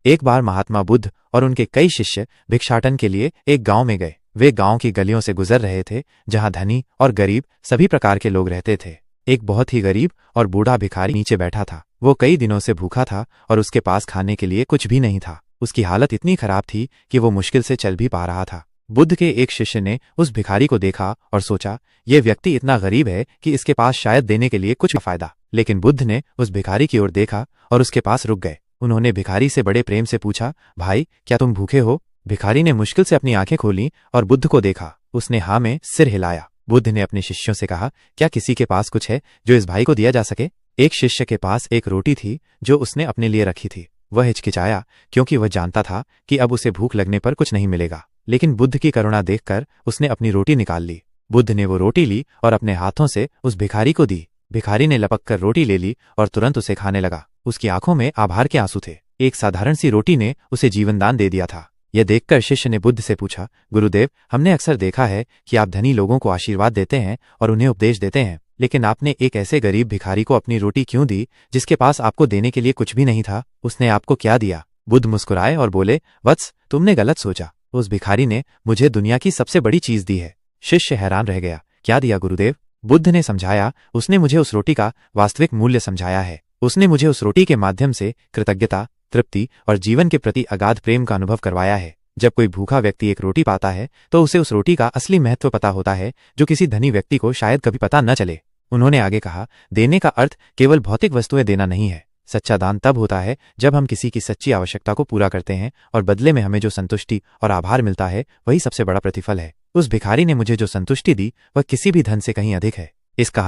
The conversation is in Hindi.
एक बार महात्मा बुद्ध और उनके कई शिष्य भिक्षाटन के लिए एक गांव में गए। वे गांव की गलियों से गुजर रहे थे, जहां धनी और गरीब सभी प्रकार के लोग रहते थे। एक बहुत ही गरीब और बूढ़ा भिखारी नीचे बैठा था। वो कई दिनों से भूखा था और उसके पास खाने के लिए कुछ भी नहीं था। उसकी हालत इतनी खराब थी कि वो मुश्किल से चल भी पा रहा था। बुद्ध के एक शिष्य ने उस भिखारी को देखा और सोचा, ये व्यक्ति इतना गरीब है कि इसके पास शायद देने के लिए कुछ फायदा। लेकिन बुद्ध ने उस भिखारी की ओर देखा और उसके पास रुक गए। उन्होंने भिखारी से बड़े प्रेम से पूछा, भाई क्या तुम भूखे हो? भिखारी ने मुश्किल से अपनी आंखें खोली और बुद्ध को देखा। उसने हाँ में सिर हिलाया। बुद्ध ने अपने शिष्यों से कहा, क्या किसी के पास कुछ है जो इस भाई को दिया जा सके? एक शिष्य के पास एक रोटी थी जो उसने अपने लिए रखी थी। वह हिचकिचाया क्योंकि वह जानता था कि अब उसे भूख लगने पर कुछ नहीं मिलेगा। लेकिन बुद्ध की करुणा देखकर उसने अपनी रोटी निकाल ली। बुद्ध ने वो रोटी ली और अपने हाथों से उस भिखारी को दी। भिखारी ने लपक कर रोटी ले ली और तुरंत उसे खाने लगा। उसकी आंखों में आभार के आंसू थे। एक साधारण सी रोटी ने उसे जीवनदान दे दिया था। यह देखकर शिष्य ने बुद्ध से पूछा, गुरुदेव, हमने अक्सर देखा है कि आप धनी लोगों को आशीर्वाद देते हैं और उन्हें उपदेश देते हैं, लेकिन आपने एक ऐसे गरीब भिखारी को अपनी रोटी क्यों दी जिसके पास आपको देने के लिए कुछ भी नहीं था? उसने आपको क्या दिया? बुद्ध मुस्कुराए और बोले, वत्स, तुमने गलत सोचा। उस भिखारी ने मुझे दुनिया की सबसे बड़ी चीज दी है। शिष्य हैरान रह गया, क्या दिया गुरुदेव? बुद्ध ने समझाया, उसने मुझे उस रोटी का वास्तविक मूल्य समझाया है। उसने मुझे उस रोटी के माध्यम से कृतज्ञता, तृप्ति और जीवन के प्रति अगाध प्रेम का अनुभव करवाया है। जब कोई भूखा व्यक्ति एक रोटी पाता है तो उसे उस रोटी का असली महत्व पता होता है, जो किसी धनी व्यक्ति को शायद कभी पता न चले। उन्होंने आगे कहा, देने का अर्थ केवल भौतिक वस्तुएं देना नहीं है। सच्चा दान तब होता है जब हम किसी की सच्ची आवश्यकता को पूरा करते हैं और बदले में हमें जो संतुष्टि और आभार मिलता है वही सबसे बड़ा प्रतिफल है। उस भिखारी ने मुझे जो संतुष्टि दी वह किसी भी धन से कहीं अधिक है। इस कहानी